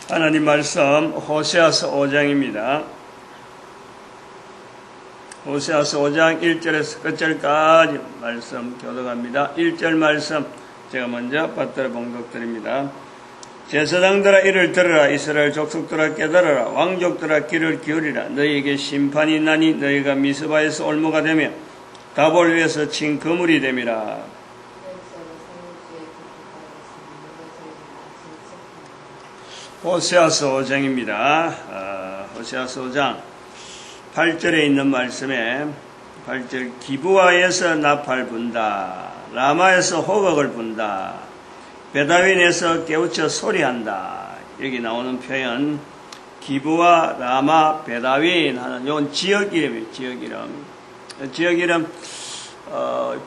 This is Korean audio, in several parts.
하나님 말씀 호세아서 5장입니다. 호세아서 5장 1절에서 끝절까지 말씀 교독합니다. 1절 말씀 제가 먼저 받들어 봉독드립니다. 제사장들아 이를 들으라. 이스라엘 족속들아 깨달으라. 왕족들아 귀를 기울이라. 너희에게 심판이 있나니 너희가 미스바에서 올무가 되며 다볼 위에서 친 그물이 됨이라. 호세아서 5장입니다. 호세아서 5장 8절에 있는 말씀에 8절 기브아에서 나팔 분다. 라마에서 호각을 분다. 베다윈에서 깨우쳐 소리한다. 여기 나오는 표현 기브아, 라마, 베다윈 하는 이건 지역 이름이에요. 지역 이름.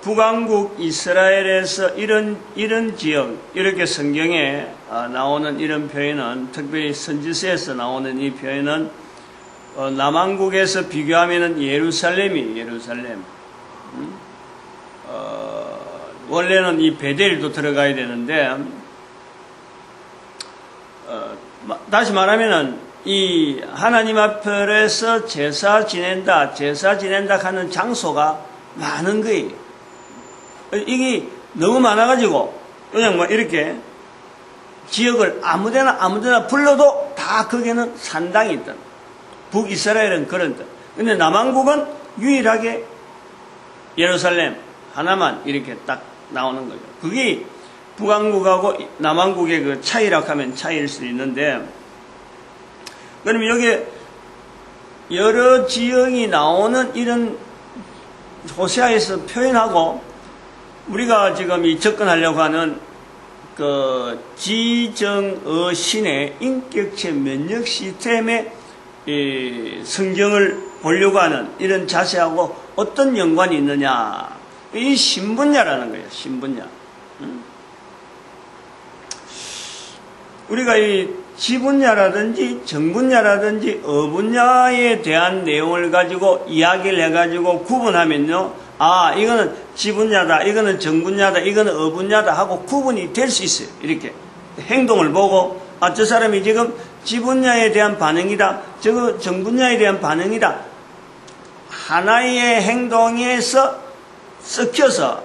북왕국 이스라엘에서 이런 지역, 이렇게 성경에 나오는 이런 표현은, 특별히 선지서에서 나오는 이 표현은 남왕국에서 비교하면은 예루살렘이 예루살렘. 원래는 이 베델도 들어가야 되는데, 다시 말하면은 이 하나님 앞에서 제사 지낸다 하는 장소가 많은 거예요. 이게 너무 많아가지고 그냥 뭐 이렇게 지역을 아무데나 불러도 다 거기는 산당이 있다. 북이스라엘은 그런 뜻. 근데 남왕국은 유일하게 예루살렘 하나만 이렇게 딱 나오는 거죠. 그게 북왕국하고 남왕국의 그 차이라고 하면 차이일 수도 있는데, 그러면 여기 여러 지역이 나오는 이런 호세아에서 표현하고, 우리가 지금 이 접근하려고 하는 그 지정어신의 인격체 면역 시스템의 성경을 보려고 하는 이런 자세하고 어떤 연관이 있느냐. 이 신분야라는 거예요. 신분야. 우리가 이 지분야라든지 정분야라든지 어분야에 대한 내용을 가지고 이야기를 해가지고 구분하면요, 이거는 지분야다, 이거는 정분야다, 이거는 어분야다 하고 구분이 될 수 있어요. 이렇게 행동을 보고 저 사람이 지금 지분야에 대한 반응이다, 저거 정분야에 대한 반응이다. 하나의 행동에서 섞여서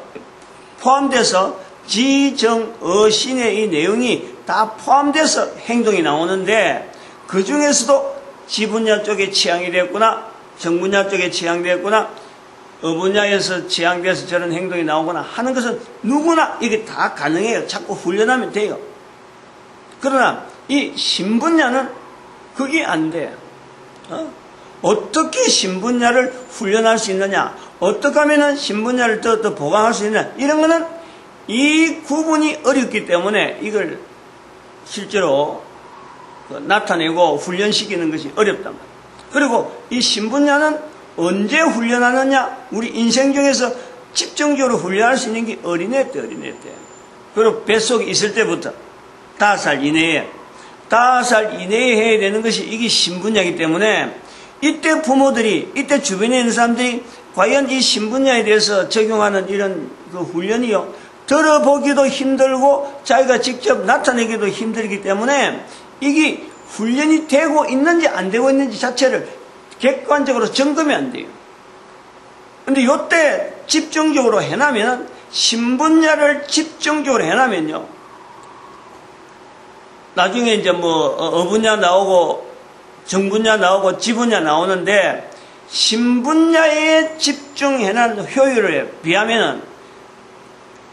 포함돼서 지정어신의 이 내용이 다 포함돼서 행동이 나오는데, 그 중에서도 지분야 쪽에 취향이 됐구나, 정분야 쪽에 취향됐구나, 어분야에서 취향돼서 저런 행동이 나오거나 하는 것은 누구나 이게 다 가능해요. 자꾸 훈련하면 돼요. 그러나 이 신분야는 그게 안 돼요. 어떻게 신분야를 훈련할 수 있느냐, 어떻게 하면 신분야를 더 보강할 수 있느냐, 이런 거는 이 구분이 어렵기 때문에 이걸 실제로 나타내고 훈련시키는 것이 어렵단 말이에요. 그리고 이 신분야는 언제 훈련하느냐, 우리 인생 중에서 집중적으로 훈련할 수 있는 게 어린애 때. 그리고 뱃속에 있을 때부터 5살 이내에 해야 되는 것이 이게 신분야이기 때문에, 이때 부모들이, 이때 주변에 있는 사람들이 과연 이 신분야에 대해서 적용하는 이런 그 훈련이요, 들어보기도 힘들고 자기가 직접 나타내기도 힘들기 때문에 이게 훈련이 되고 있는지 안 되고 있는지 자체를 객관적으로 점검이 안 돼요. 근데 요때 집중적으로 해나면, 신분야를 집중적으로 해나면요, 나중에 이제 뭐 어분야 나오고 정분야 나오고 지분야 나오는데, 신분야에 집중해난 효율에 비하면은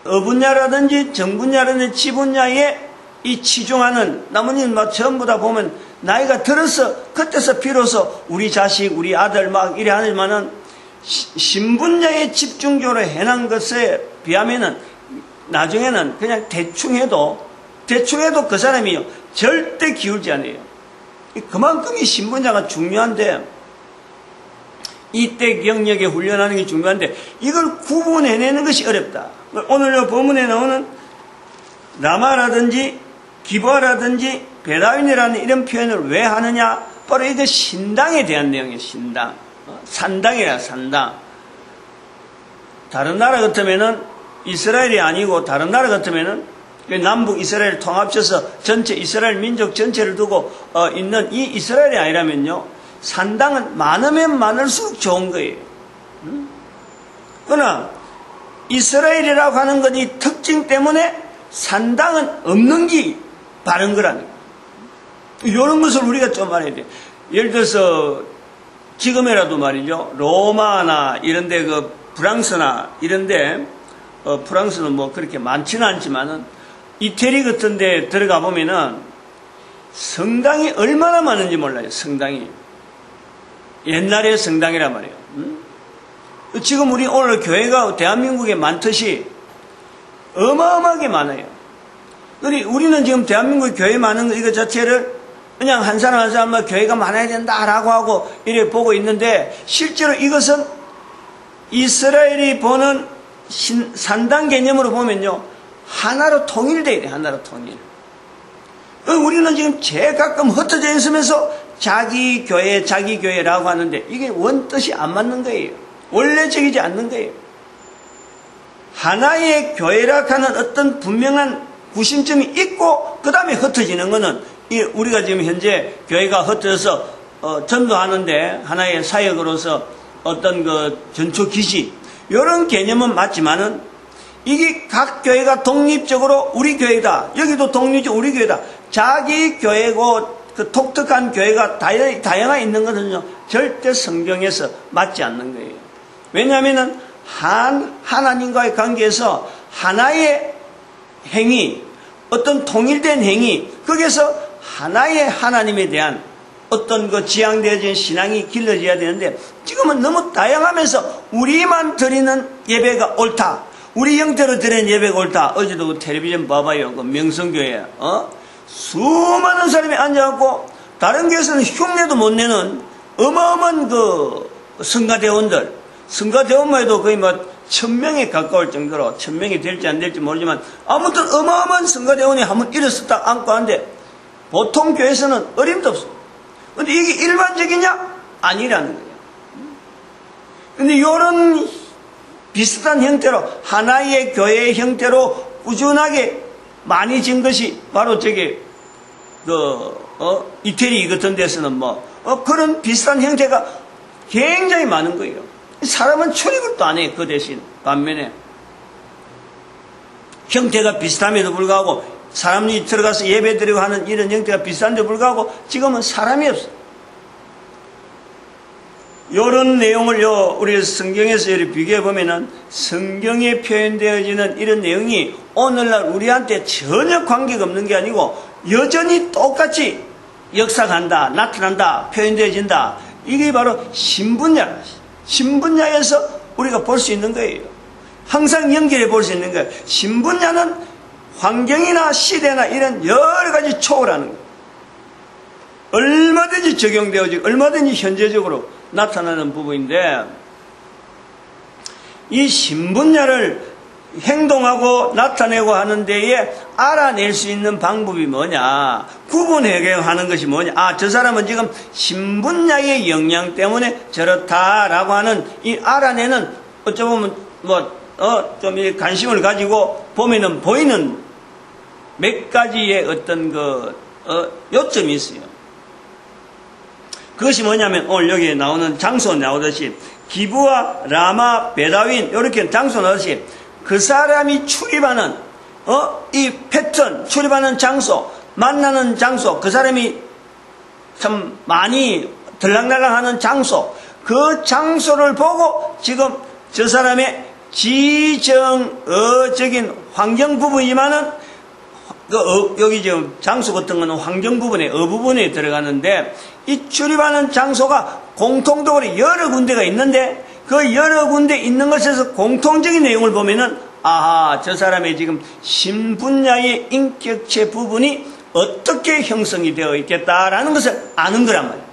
어분야라든지 정분야라든지 지분야에 이 치중하는 나머지는 막 전부 다 보면 나이가 들어서 그때서 비로소 우리 자식, 우리 아들 막 이래 하지만은 신분야에 집중적으로 해난 것에 비하면은 나중에는 그냥 대충 해도 그 사람이 절대 기울지 않아요. 그만큼 이 신분야가 중요한데, 이때 경력에 훈련하는 게 중요한데, 이걸 구분해내는 것이 어렵다. 오늘 본문에 나오는 라마라든지 기브아라든지 베다윈이라는 이런 표현을 왜 하느냐? 바로 이거 신당에 대한 내용이에요. 신당. 산당이라 산당. 다른 나라 같으면은, 이스라엘이 아니고 다른 나라 같으면은 남북 이스라엘 통합쳐서 전체 이스라엘 민족 전체를 두고 있는 이 이스라엘이 아니라면요, 산당은 많으면 많을수록 좋은 거예요. 그러나 이스라엘이라고 하는 것 이 특징 때문에 산당은 없는 게 바른 거라는 거예요. 이런 것을 우리가 좀 알아야 돼요. 예를 들어서 지금이라도 말이죠, 로마나 이런데 프랑스나 이런데 프랑스는 뭐 그렇게 많지는 않지만은 이태리 같은 데 들어가 보면은 성당이 얼마나 많은지 몰라요. 성당이 옛날의 성당이란 말이에요. 지금 우리 오늘 교회가 대한민국에 많듯이 어마어마하게 많아요. 우리는 지금 대한민국 교회 많은 거 이거 자체를 그냥 한 사람 한 사람만 교회가 많아야 된다라고 하고 이래 보고 있는데, 실제로 이것은 이스라엘이 보는 산당 개념으로 보면요, 하나로 통일돼야 돼. 하나로 통일. 우리는 지금 제일 가끔 흩어져 있으면서 자기 교회라고 하는데 이게 원뜻이 안 맞는 거예요. 원래적이지 않는 거예요. 하나의 교회라 하는 어떤 분명한 구심점이 있고 그 다음에 흩어지는 거는, 우리가 지금 현재 교회가 흩어져서 전도하는데 하나의 사역으로서 어떤 전초 기지 이런 개념은 맞지만은, 이게 각 교회가 독립적으로 우리 교회다, 여기도 독립적으로 우리 교회다, 자기 교회고 그 독특한 교회가 다양하게 있는 것은요, 절대 성경에서 맞지 않는 거예요. 왜냐하면은 하나님과의 관계에서 하나의 행위, 어떤 통일된 행위, 거기에서 하나의 하나님에 대한 어떤 지향되어진 신앙이 길러져야 되는데, 지금은 너무 다양하면서 우리만 드리는 예배가 옳다, 우리 형태로 드리는 예배가 옳다. 어제도 텔레비전 봐봐요. 명성교회 수많은 사람이 앉아갖고 다른 교회에서는 흉내도 못 내는 어마어마한 성가대원만 해도 거의 1000명에 가까울 정도로, 1000명이 될지 안 될지 모르지만 아무튼 어마어마한 성가대원이 한번 일어서 딱 앉고 하는데, 보통 교회에서는 어림도 없어. 근데 이게 일반적이냐? 아니라는 거예요. 근데 이런 비슷한 형태로 하나의 교회의 형태로 꾸준하게 많이 진 것이 바로 이태리 같은 데서는 그런 비슷한 형태가 굉장히 많은 거예요. 사람은 출입을 또 안 해요. 그 대신 반면에 형태가 비슷함에도 불구하고, 사람이 들어가서 예배드리고 하는 이런 형태가 비슷한데 불구하고 지금은 사람이 없어요. 이런 내용을 우리 성경에서 비교해 보면은, 성경에 표현되어지는 이런 내용이 오늘날 우리한테 전혀 관계가 없는 게 아니고 여전히 똑같이 역사한다, 나타난다, 표현되어진다. 이게 바로 신분야에서 우리가 볼 수 있는 거예요. 항상 연결해 볼 수 있는 거예요. 신분야는 환경이나 시대나 이런 여러 가지 초월하는 거예요. 얼마든지 적용되어지고 얼마든지 현재적으로 나타나는 부분인데, 이 신분야를 행동하고 나타내고 하는 데에 알아낼 수 있는 방법이 뭐냐, 구분하게 하는 것이 뭐냐, 저 사람은 지금 신분야의 영향 때문에 저렇다라고 하는 이 알아내는, 어쩌면 좀 관심을 가지고 보면은 보이는 몇 가지의 어떤 요점이 있어요. 그것이 뭐냐면, 오늘 여기에 나오는 장소 나오듯이 기브와 라마, 베다윈 이렇게 장소 나오듯이 그 사람이 출입하는 이 패턴, 출입하는 장소, 만나는 장소, 그 사람이 참 많이 들락날락하는 장소, 그 장소를 보고 지금 저 사람의 지정어적인 환경 부분이지만은 여기 지금 장소 같은 거는 환경 부분에, 부분에 들어가는데, 이 출입하는 장소가 공통적으로 여러 군데가 있는데, 그 여러 군데 있는 것에서 공통적인 내용을 보면은, 저 사람의 지금 신분야의 인격체 부분이 어떻게 형성이 되어 있겠다라는 것을 아는 거란 말이에요.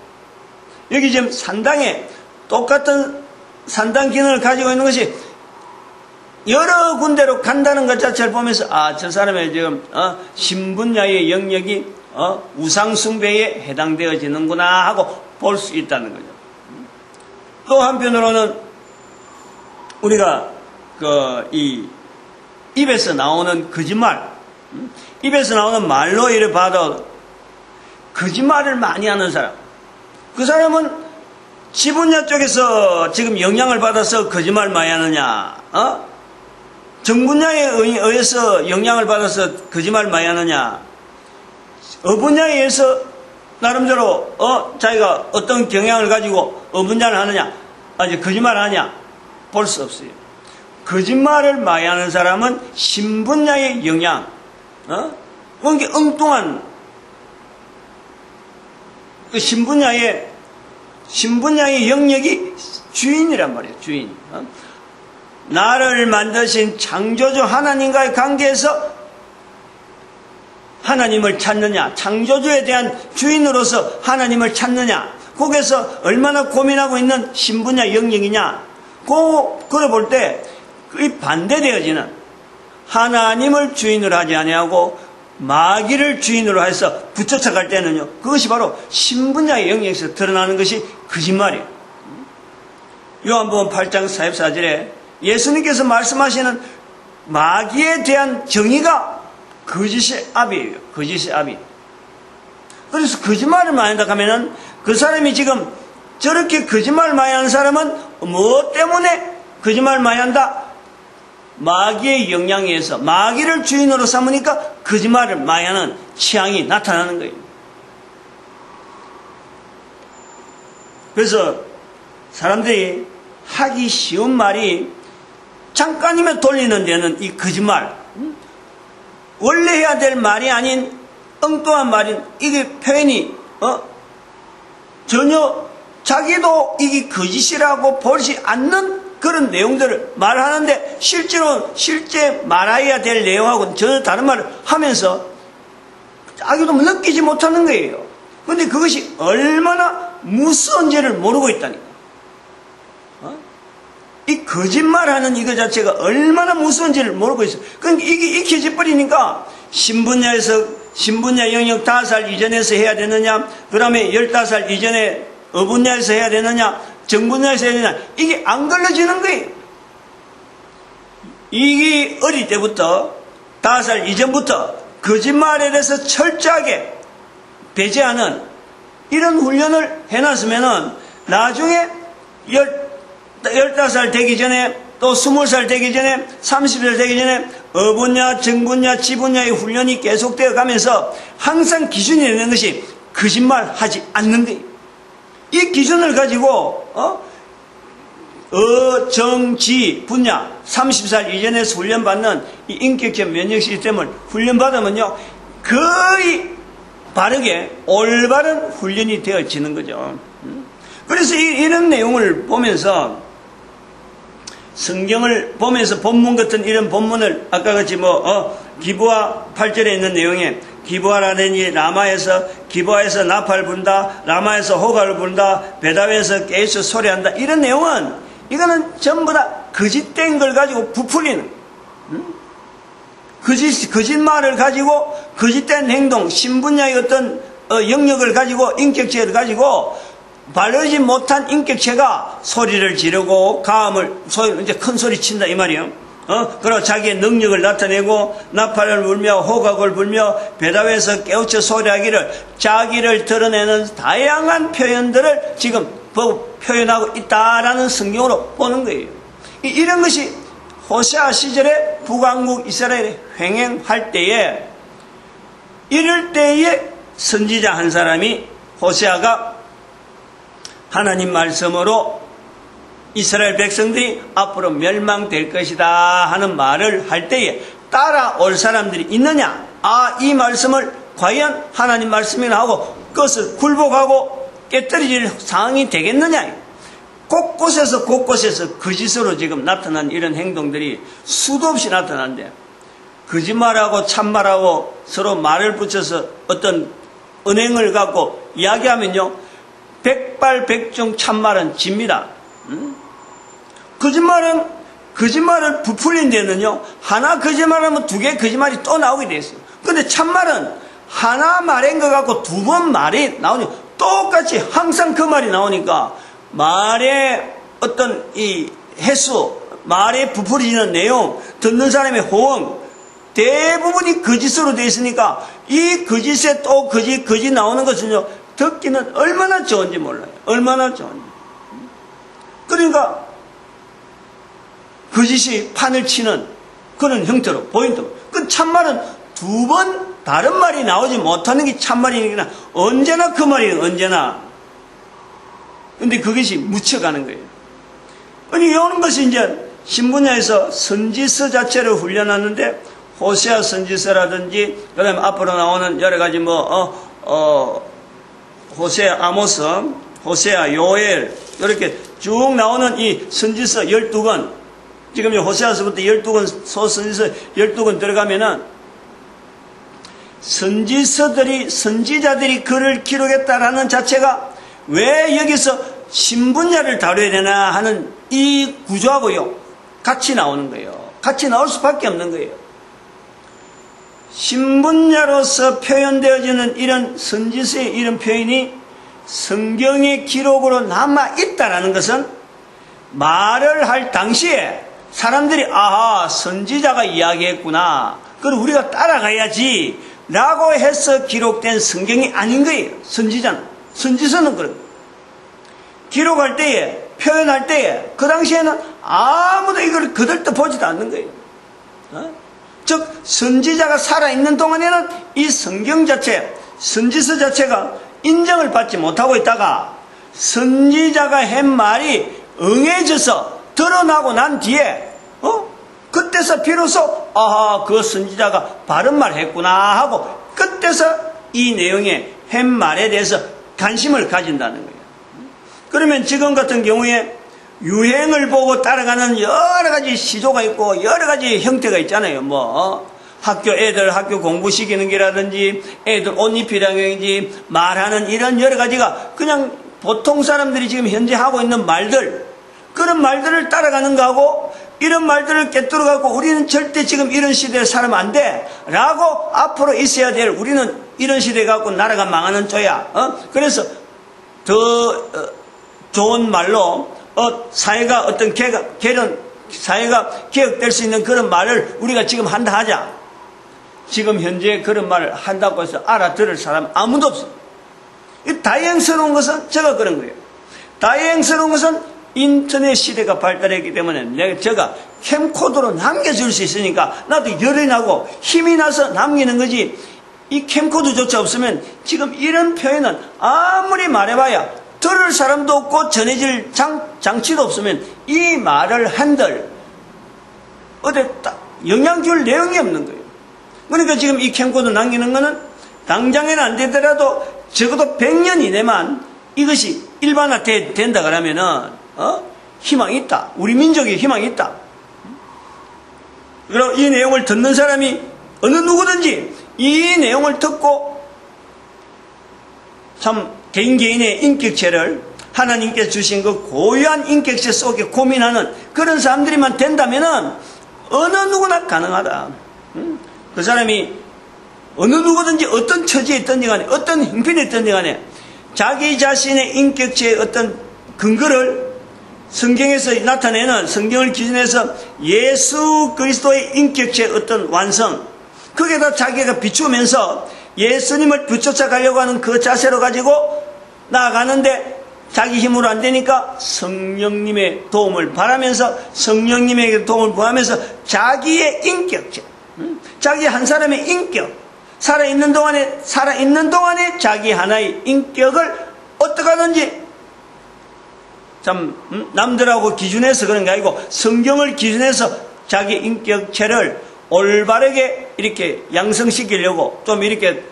여기 지금 산당에 똑같은 산당 기능을 가지고 있는 것이 여러 군데로 간다는 것 자체를 보면서, 저 사람의 지금 신분야의 영역이 우상숭배에 해당되어지는구나 하고 볼 수 있다는 거죠. 또 한편으로는 우리가 이 입에서 나오는 거짓말, 입에서 나오는 말로 이를 봐도 거짓말을 많이 하는 사람. 그 사람은 지분야 쪽에서 지금 영향을 받아서 거짓말 많이 하느냐? 정분야에 의해서 영향을 받아서 거짓말 많이 하느냐? 어분야에 의해서 나름대로 자기가 어떤 경향을 가지고 어분야를 하느냐? 아직 거짓말 하냐? 볼 수 없어요. 거짓말을 많이 하는 사람은 신분야의 영향, 그러니까 엉뚱한 그 신분야의 영역이 주인이란 말이에요. 주인. 나를 만드신 창조주 하나님과의 관계에서 하나님을 찾느냐, 창조주에 대한 주인으로서 하나님을 찾느냐, 거기에서 얼마나 고민하고 있는 신분야 영역이냐, 그걸 볼 때 이 반대되어지는 하나님을 주인으로 하지 아니하고 마귀를 주인으로 해서 붙여쳐갈 때는요, 그것이 바로 신분야의 영역에서 드러나는 것이 거짓말이에요. 요한복음 8장 44절에 예수님께서 말씀하시는 마귀에 대한 정의가 거짓의 압이에요. 거짓의 압이. 그래서 거짓말을 많이 한다 하면은 그 사람이 지금 저렇게 거짓말 많이 하는 사람은 뭐 때문에 거짓말 많이 한다? 마귀의 영향에 의해서 마귀를 주인으로 삼으니까 거짓말을 많이 하는 취향이 나타나는 거예요. 그래서 사람들이 하기 쉬운 말이 잠깐이면 돌리는 데는 이 거짓말, 원래 해야 될 말이 아닌 엉뚱한 말인 이게 표현이 전혀 자기도 이게 거짓이라고 보지 않는 그런 내용들을 말하는데 실제 말해야 될 내용하고는 전혀 다른 말을 하면서 자기도 느끼지 못하는 거예요. 그런데 그것이 얼마나 무서운지를 모르고 있다니까. 이 거짓말하는 이거 자체가 얼마나 무서운지를 모르고 있어요. 그러니까 이게 익혀져 버리니까 신분야 영역 5살 이전에서 해야 되느냐, 그 다음에 15살 이전에 어분야에서 해야 되느냐, 정분야에서 해야 되느냐, 이게 안 걸러지는 거예요. 이게 어릴 때부터 5살 이전부터 거짓말에 대해서 철저하게 배제하는 이런 훈련을 해놨으면은 나중에 15살 되기 전에 또 20살 되기 전에 30살 되기 전에 어분야, 정분야, 지분야의 훈련이 계속되어 가면서 항상 기준이 되는 것이 거짓말 하지 않는 거예요. 이 기준을 가지고 정, 지, 분야 30살 이전에서 훈련받는 이 인격적 면역 시스템을 훈련받으면요 거의 바르게 올바른 훈련이 되어지는 거죠. 그래서 이런 내용을 보면서 성경을 보면서 본문 같은 이런 본문을 아까 같이 기브아 8절에 있는 내용에 기브아라든지 라마에서 기브아에서 나팔 분다, 라마에서 호가를 분다, 베다에서 깨서 소리한다, 이런 내용은 이거는 전부 다 거짓된 걸 가지고 부풀리는 거짓말을 가지고 거짓된 행동, 신분야의 어떤 영역을 가지고 인격체를 가지고 바르지 못한 인격체가 소리를 지르고 이제 큰 소리 친다 이 말이에요. 그리고 자기의 능력을 나타내고 나팔을 불며 호각을 불며 배답에서 깨우쳐 소리하기를 자기를 드러내는 다양한 표현들을 지금 표현하고 있다라는 성경으로 보는 거예요. 이런 것이 호세아 시절에 북왕국 이스라엘에 횡행할 때에 이럴 때에 선지자 한 사람이 호세아가 하나님 말씀으로 이스라엘 백성들이 앞으로 멸망될 것이다 하는 말을 할 때에 따라올 사람들이 있느냐? 이 말씀을 과연 하나님 말씀이나 하고 그것을 굴복하고 깨뜨릴 상황이 되겠느냐? 곳곳에서 거짓으로 지금 나타난 이런 행동들이 수도 없이 나타난대. 거짓말하고 참말하고 서로 말을 붙여서 어떤 은행을 갖고 이야기하면요, 백발백중 참말은 집니다. 거짓말을 부풀린 데는요, 하나 거짓말하면 2개 거짓말이 또 나오게 돼 있어요. 근데 참말은 하나 말인 것 같고 2번 말이 나오니 똑같이 항상 그 말이 나오니까 말의 어떤 이 횟수, 말에 부풀리는 내용, 듣는 사람의 호응, 대부분이 거짓으로 되어 있으니까 이 거짓에 또 거짓 나오는 것은요, 듣기는 얼마나 좋은지 몰라요. 얼마나 좋은지. 그러니까 거짓이 판을 치는 그런 형태로 보인다. 그 참말은 두 번 다른 말이 나오지 못하는 게 참말이니까 언제나 그 말이에요. 언제나. 근데 그것이 묻혀가는 거예요. 아니 이런 것이 이제 신분야에서 선지서 자체를 훈련하는데 호세아 선지서라든지 그다음에 앞으로 나오는 여러 가지 호세아 아모스, 호세아 요엘 이렇게 쭉 나오는 이 선지서 12권, 지금 호세아서부터 12권 소선지서 12권 들어가면은 선지자들이 글을 기록했다라는 자체가 왜 여기서 신분야를 다뤄야 되나 하는 이 구조하고요 같이 나오는 거예요. 같이 나올 수밖에 없는 거예요. 신분야로서 표현되어지는 이런 선지서의 이런 표현이 성경의 기록으로 남아있다라는 것은 말을 할 당시에 사람들이 아하 선지자가 이야기했구나, 그럼 우리가 따라가야지 라고 해서 기록된 성경이 아닌 거예요. 선지서는 그런 거예요. 기록할 때에, 표현할 때에 그 당시에는 아무도 이걸 거들떠 보지도 않는 거예요. 즉 선지자가 살아있는 동안에는 이 성경 자체, 선지서 자체가 인정을 받지 못하고 있다가 선지자가 한 말이 응해져서 드러나고 난 뒤에 그때서 비로소 아하 그 선지자가 바른 말 했구나 하고 그때서 이 내용의 한 말에 대해서 관심을 가진다는 거예요. 그러면 지금 같은 경우에 유행을 보고 따라가는 여러 가지 시조가 있고 여러 가지 형태가 있잖아요. 애들 학교 공부 시키는 게라든지 애들 옷 입히라든지 말하는 이런 여러 가지가 그냥 보통 사람들이 지금 현재 하고 있는 말들, 그런 말들을 따라가는 거하고 이런 말들을 깨뜨려갖고 우리는 절대 지금 이런 시대에 살면 안 돼 라고 앞으로 있어야 될, 우리는 이런 시대에 갖고 나라가 망하는 쪼야. 그래서 더 좋은 말로 사회가 어떤 사회가 개혁될 수 있는 그런 말을 우리가 지금 한다 하자. 지금 현재 그런 말을 한다고 해서 알아들을 사람 아무도 없어. 이 다행스러운 것은 제가 그런 거예요. 다행스러운 것은 인터넷 시대가 발달했기 때문에 제가 캠코더로 남겨줄 수 있으니까 나도 열이 나고 힘이 나서 남기는 거지, 이 캠코더조차 없으면 지금 이런 표현은 아무리 말해봐야 들을 사람도 없고 전해질 장치도 없으면 이 말을 한들 어디 영향 줄 내용이 없는 거예요. 그러니까 지금 이 캠코더 남기는 거는 당장에는 안 되더라도 적어도 100년 이내만 이것이 일반화된다 그러면은 희망이 있다. 우리 민족에 희망이 있다. 그럼 이 내용을 듣는 사람이 어느 누구든지 이 내용을 듣고 참 개인의 인격체를 하나님께서 주신 그 고유한 인격체 속에 고민하는 그런 사람들이만 된다면은 어느 누구나 가능하다. 그 사람이 어느 누구든지 어떤 처지에 있든지 간에 어떤 형편에 있든지 간에 자기 자신의 인격체의 어떤 근거를 성경에서 나타내는, 성경을 기준해서 예수 그리스도의 인격체의 어떤 완성, 거기에다 자기가 비추면서 예수님을 붙여가려고 하는 그 자세로 가지고 나아가는데 자기 힘으로 안 되니까 성령님의 도움을 바라면서 성령님에게 도움을 구하면서 자기의 인격체, 자기 한 사람의 인격, 살아있는 동안에 자기 하나의 인격을 어떻게 하든지 참 남들하고 기준해서 그런 게 아니고 성경을 기준해서 자기 인격체를 올바르게 이렇게 양성시키려고 좀 이렇게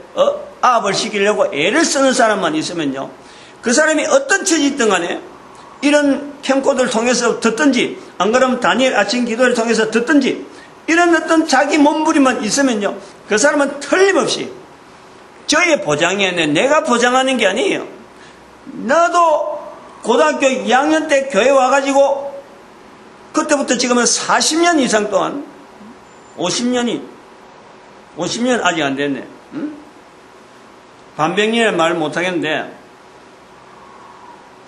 아합을 시키려고 애를 쓰는 사람만 있으면요, 그 사람이 어떤 처지 있든 간에 이런 캠코더를 통해서 듣든지 안 그러면 다니엘 아침 기도를 통해서 듣든지 이런 어떤 자기 몸부림만 있으면요, 그 사람은 틀림없이 저의 보장이 아니라 내가 보장하는 게 아니에요. 나도 고등학교 2학년 때 교회 와가지고 그때부터 지금은 40년 이상 동안 50년 아직 안 됐네. 반백년이라는 말을 못하겠는데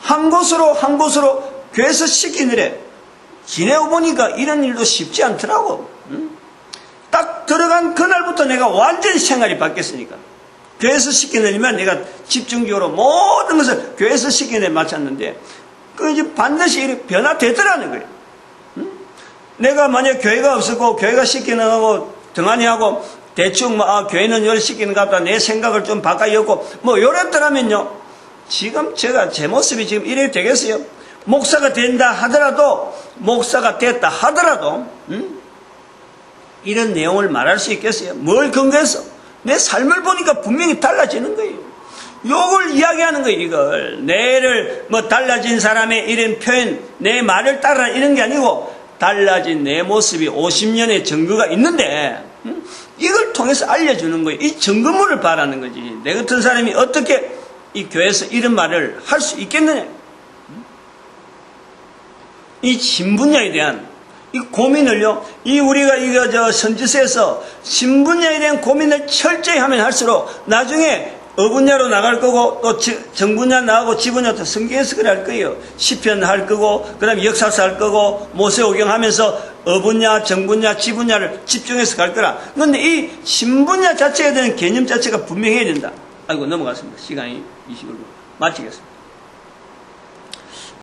한 곳으로 교회에서 시키느래 지내고 보니까 이런 일도 쉽지 않더라고. 딱 딱 들어간 그날부터 내가 완전히 생활이 바뀌었으니까. 교회에서 시키느냐면 내가 집중적으로 모든 것을 교회에서 시키는 데 맞췄는데, 그 이제 반드시 이렇게 변화되더라는 거예요. 응? 내가 만약 교회가 없었고, 교회가 시키는 거고, 등한히 하고, 대충 교회는 이걸 시키는 것 같다, 내 생각을 좀 바꿔였고, 요랬더라면요, 지금 제 모습이 지금 이래 되겠어요? 목사가 된다 하더라도, 목사가 됐다 하더라도, 이런 내용을 말할 수 있겠어요? 뭘 근거해서? 내 삶을 보니까 분명히 달라지는 거예요. 요걸 이야기하는 거예요, 이걸. 내를, 달라진 사람의 이런 표현, 내 말을 따라 이런 게 아니고, 달라진 내 모습이 50년의 증거가 있는데, 이걸 통해서 알려주는 거예요. 이 증거물을 바라는 거지. 내 같은 사람이 어떻게 이 교회에서 이런 말을 할 수 있겠느냐. 이 신분야에 대한 이 고민을요, 우리가 선지서에서 신분야에 대한 고민을 철저히 하면 할수록 나중에 어분야로 나갈 거고, 또 정분야 나가고 지분야도 성경에서 그래 할 거예요. 시편 할 거고, 그 다음에 역사서 할 거고, 모세오경 하면서 어분야, 정분야, 지분야를 집중해서 갈 거라. 그런데 이 신분야 자체에 대한 개념 자체가 분명해야 된다. 아이고, 넘어갔습니다. 시간이 이 식으로 마치겠습니다.